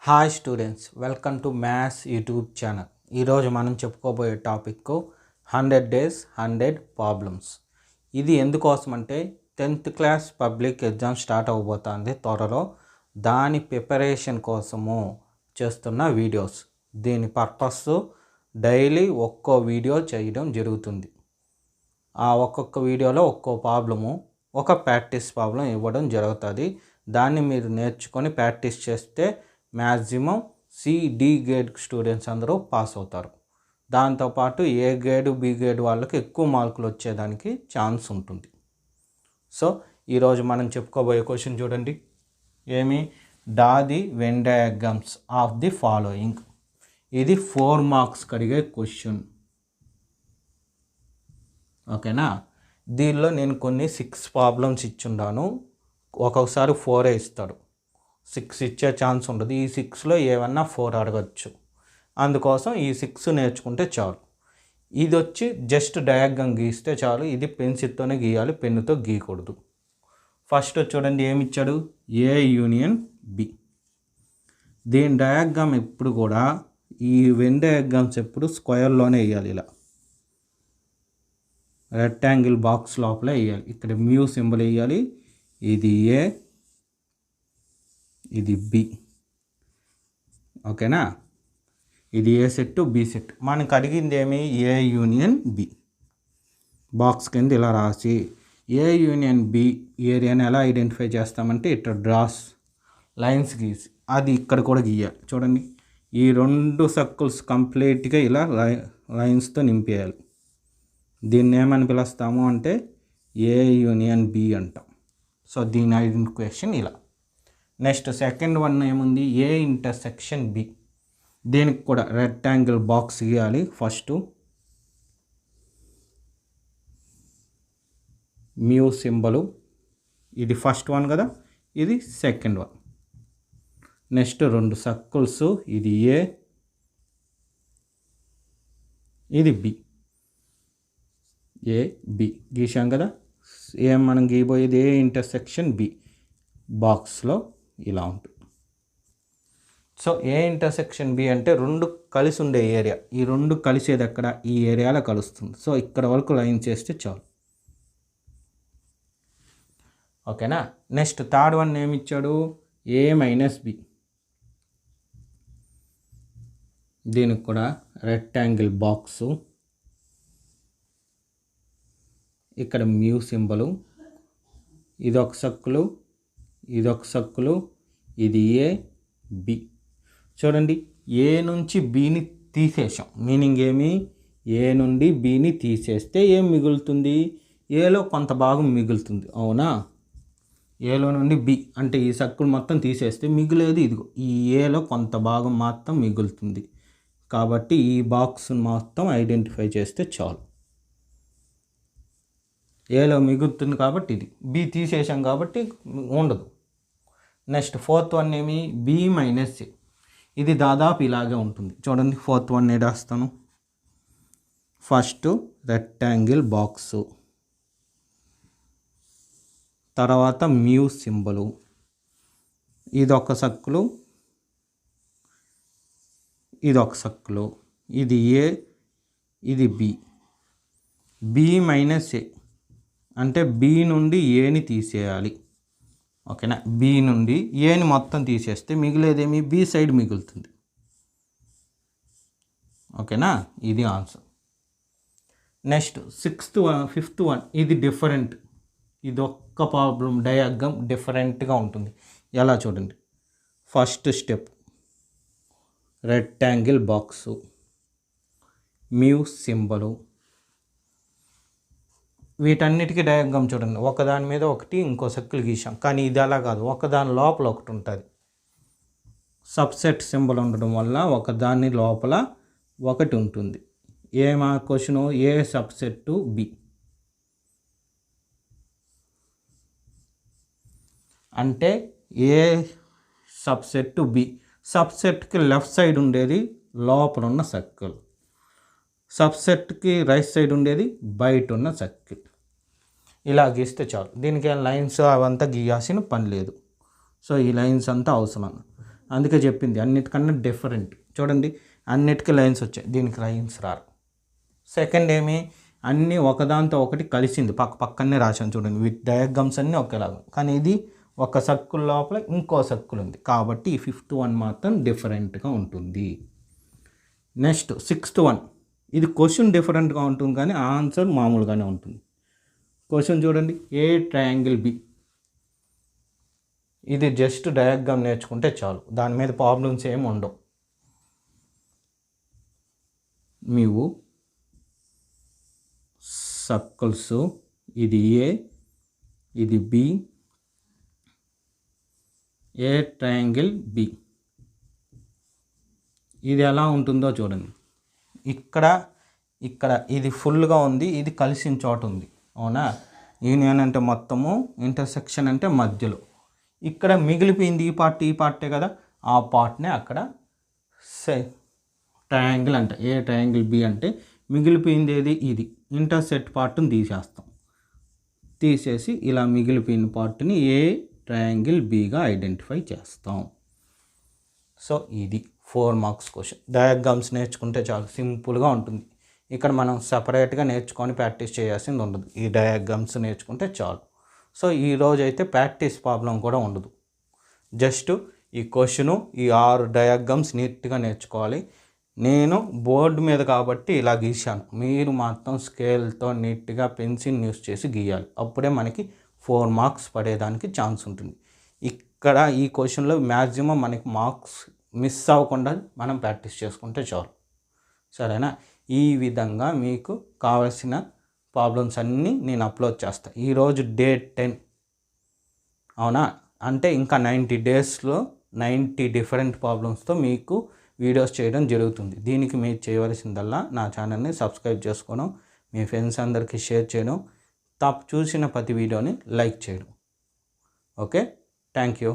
Hi students, welcome to maths YouTube channel. ఈరోజు మనం చెప్పుకోబోయే టాపిక్ 100 days 100 ప్రాబ్లమ్స్. ఇది ఎందుకోసం అంటే 10th class public exam start అవ్వబోతుంది త్వరలో. దాని ప్రిపరేషన్ కోసము చేస్తున్న వీడియోస్. దీని పర్పస్ డైలీ ఒక్కో వీడియో చేయడం జరుగుతుంది. ఆ ఒక్కొక్క వీడియోలో ఒక్కో ప్రాబ్లము, ఒక ప్రాక్టీస్ ప్రాబ్లం ఇవ్వడం జరుగుతుంది. దాన్ని మీరు నేర్చుకొని ప్రాక్టీస్ చేస్తే మ్యాక్సిమం డి గ్రేడ్ స్టూడెంట్స్ అందరూ పాస్ అవుతారు. దాంతోపాటు ఏ గ్రేడ్ బి గ్రేడ్ వాళ్ళకి ఎక్కువ మార్కులు వచ్చేదానికి ఛాన్స్ ఉంటుంది. సో ఈరోజు మనం చెప్పుకోబోయే క్వశ్చన్ చూడండి. డా the Venn diagrams of the following. ఇది 4 మార్క్స్ కడిగే క్వశ్చన్. ఓకేనా. దీనిలో నేను కొన్ని 6 ప్రాబ్లమ్స్ ఇచ్చున్నాను. ఒక్కొక్కసారి 4 ఇస్తాడు, 6 ఇచ్చే ఛాన్స్ ఉండదు. ఈ 6లో ఏమన్నా 4 అడగచ్చు. అందుకోసం ఈ 6 నేర్చుకుంటే చాలు. ఇది వచ్చి జస్ట్ డయాగ్రామ్ గీస్తే చాలు. ఇది పెన్సిల్తోనే గీయాలి, పెన్నుతో గీయకూడదు. ఫస్ట్ చూడండి ఏమిచ్చాడు, ఏ యూనియన్ బి. దీని డయాగ్రామ్ ఎప్పుడు కూడా ఈ వెన్ డయాగ్రామ్స్ ఎప్పుడు స్క్వేర్లోనే వేయాలి. ఇలా రెక్టాంగిల్ బాక్స్ లోపల వేయాలి. ఇక్కడ మ్యూ సింబల్ వేయాలి. ఇది ఏ, ఇది బి. ఓకేనా. ఇది ఏ సెట్, బి సెట్. మనకు అడిగింది ఏమి, ఏ యూనియన్ బి. బాక్స్ కింద ఇలా రాసి ఏ యూనియన్ బి ఏరియాని ఎలా ఐడెంటిఫై చేస్తామంటే ఇట్లా డ్రాస్ లైన్స్ గీసి అది ఇక్కడ కూడా గీయాలి. చూడండి, ఈ 2 సర్కిల్స్ కంప్లీట్గా ఇలా లైన్స్తో నింపేయాలి. దీన్ని ఏమని పిలుస్తాము అంటే ఏ యూనియన్ బి అంటాం. సో దీని ఐడెంటిఫికేషన్ ఇలా. నెక్స్ట్ సెకండ్ వన్ ఏముంది, ఏ ఇంటర్సెక్షన్ బి. దీనికి కూడా రెక్టాంగిల్ బాక్స్ గీయాలి. ఫస్ట్ మ్యూ సింబలు, ఇది ఫస్ట్ వన్ కదా, ఇది సెకండ్ వన్. నెక్స్ట్ 2 సర్కిల్స్, ఇది ఏ, ఇది బి. ఏ బి గీసాం కదా. ఏం మనం గీయబోయేది ఏ ఇంటర్సెక్షన్ బి. బాక్స్లో ఇలా ఉంటుంది. సో ఏ ఇంటర్సెక్షన్ బి అంటే 2 కలిసి ఉండే ఏరియా. ఈ 2 కలిసేది ఎక్కడ, ఈ ఏరియాలో కలుస్తుంది. సో ఇక్కడ వరకు లైన్ చేస్తే చాలు. ఓకేనా. నెక్స్ట్ థర్డ్ వన్ ఏమి ఇచ్చాడు, ఏ మైనస్ బి. దీనికి కూడా రెక్టాంగిల్ బాక్సు, ఇక్కడ మ్యూ సింబలు, ఇదొక సర్కిలు, ఇదొక సర్కిలు, ఇది ఏ బి. చూడండి, ఏ నుంచి బిని తీసేసాం. మీనింగ్ ఏమి, ఏ నుండి బిని తీసేస్తే ఏం మిగులుతుంది, ఏలో కొంత భాగం మిగులుతుంది. అవునా. ఏలో నుండి బి అంటే ఈ సర్కిల్ మొత్తం తీసేస్తే మిగిలేది ఇదిగో ఈ ఏలో కొంత భాగం మాత్రం మిగులుతుంది. కాబట్టి ఈ బాక్స్ మొత్తం ఐడెంటిఫై చేస్తే చాలు. ఏలో మిగులుతుంది కాబట్టి ఇది, బి తీసేసాం కాబట్టి ఉండదు. నెక్స్ట్ ఫోర్త్ వన్ ఏమి, బి మైనస్ ఏ. ఇది దాదాపు ఇలాగే ఉంటుంది. చూడండి, ఫోర్త్ వన్ రాస్తాను. ఫస్ట్ రెక్టాంగిల్ బాక్సు, తర్వాత మ్యూ సింబలు, ఇదొక సర్కిలు, ఇదొక సర్కిలు, ఇది ఏ, ఇది బి. బి మైనస్ ఏ అంటే బి నుండి ఏని తీసేయాలి. ఓకేనా. బి నుండి ఏని మొత్తం తీసేస్తే మిగిలేదేమి, బి సైడ్ మిగులుతుంది. ఓకేనా. ఇది ఆన్సర్. నెక్స్ట్ ఫిఫ్త్ వన్ ఇది డిఫరెంట్. ఇది ఒక్క ప్రాబ్లం డయాగ్రామ్ డిఫరెంట్గా ఉంటుంది. ఎలా చూడండి, first step rectangle box, mu symbol, వీటన్నిటికీ డయాగ్రామ్ చూడండి. ఒకదాని మీద ఒకటి ఇంకో సర్కిల్ గీసాం. కానీ ఇది అలా కాదు, ఒకదాని లోపల ఒకటి ఉంటుంది. సబ్సెట్ సింబల్ ఉండడం వల్ల ఒకదాని లోపల ఒకటి ఉంటుంది. ఏమా క్వశ్చను, ఏ సబ్సెట్ బి అంటే a subset B. సబ్సెట్కి left side ఉండేది లోపల ఉన్న సర్కిల్, సబ్సెట్కి రైట్ సైడ్ ఉండేది బయట ఉన్న సర్కిల్. ఇలా గీస్తే చాలు. దీనికి లైన్స్ అవంతా గీయాల్సిన పని లేదు. సో ఈ లైన్స్ అంతా అవసరం. అందుకే చెప్పింది అన్నిటికన్నా డిఫరెంట్. చూడండి అన్నిటికీ లైన్స్ వచ్చాయి, దీనికి లైన్స్ రారు. సెకండ్ ఏమి, అన్నీ ఒకదాంతో ఒకటి కలిసింది, పక్కనే రాశాను చూడండి, వీటి డయాగ్రామ్స్ అన్నీ ఒకేలాగా, కానీ ఇది ఒక సర్కిల్ లోపల ఇంకో సర్కిల్ ఉంది కాబట్టి ఈ ఫిఫ్త్ వన్ మాత్రం డిఫరెంట్గా ఉంటుంది. నెక్స్ట్ సిక్స్త్ వన్, ఇది క్వశ్చన్ డిఫరెంట్గా ఉంటుంది కానీ ఆన్సర్ మామూలుగానే ఉంటుంది. క్వశ్చన్ చూడండి, ఏ ట్రయాంగిల్ బి. ఇది జస్ట్ డయాగ్రామ్ నేర్చుకుంటే చాలు, దాని మీద ప్రాబ్లమ్స్ ఏమి ఉండవు. మీరు సర్కిల్స్, ఇది ఏ, ఇది బి, ఏ ట్రయాంగిల్ బి. ఇది ఎలా ఉంటుందో చూడండి, ఇక్కడ ఇది ఫుల్గా ఉంది, ఇది కలిసిన చోట ఉంది, అవునా. యూనియన్ అంటే మొత్తము, ఇంటర్సెక్షన్ అంటే మధ్యలో. ఇక్కడ మిగిలిపోయింది ఈ పార్టే కదా, ఆ పార్ట్నే అక్కడ ట్రయాంగిల్ అంటే ఏ ట్రయాంగిల్ బి అంటే మిగిలిపోయింది ఏది, ఇది ఇంటర్సెక్ట్ పార్ట్ని తీసేసి ఇలా మిగిలిపోయిన పార్ట్ని ఏ ట్రయాంగిల్ బిగా ఐడెంటిఫై చేస్తాం. సో ఇది 4 మార్క్స్ క్వశ్చన్. డయాగ్రామ్స్ నేర్చుకుంటే చాలు, సింపుల్గా ఉంటుంది. ఇక్కడ మనం సపరేట్గా నేర్చుకొని ప్రాక్టీస్ చేయాల్సింది ఉండదు, ఈ డయాగ్రామ్స్ నేర్చుకుంటే చాలు. సో ఈరోజు అయితే ప్రాక్టీస్ ప్రాబ్లం కూడా ఉండదు, జస్ట్ ఈ క్వశ్చను, ఈ 6 డయాగ్రామ్స్ నీట్గా నేర్చుకోవాలి. నేను బోర్డు మీద కాబట్టి ఇలా గీశాను, మీరు మాత్రం స్కేల్తో నీట్గా పెన్సిల్ యూస్ చేసి గీయాలి, అప్పుడే మనకి 4 మార్క్స్ పడేదానికి ఛాన్స్ ఉంటుంది. ఇక్కడ ఈ క్వశ్చన్లో మ్యాక్సిమం మనకి మార్క్స్ మిస్ అవ్వకుండా మనం ప్రాక్టీస్ చేసుకుంటే చాలు, సరేనా. ఈ విధంగా మీకు కావాల్సిన ప్రాబ్లమ్స్ అన్నీ నేను అప్లోడ్ చేస్తాను. ఈరోజు డేట్ 10, అవునా, అంటే ఇంకా 90 డేస్లో 90 డిఫరెంట్ ప్రాబ్లమ్స్తో మీకు వీడియోస్ చేయడం జరుగుతుంది. దీనికి మీరు చేయవలసిందల్లా నా ఛానల్ని సబ్స్క్రైబ్ చేసుకోవడం, మీ ఫ్రెండ్స్ అందరికీ షేర్ చేయడం, చూసిన ప్రతి వీడియోని లైక్ చేయడం. Okay, thank you.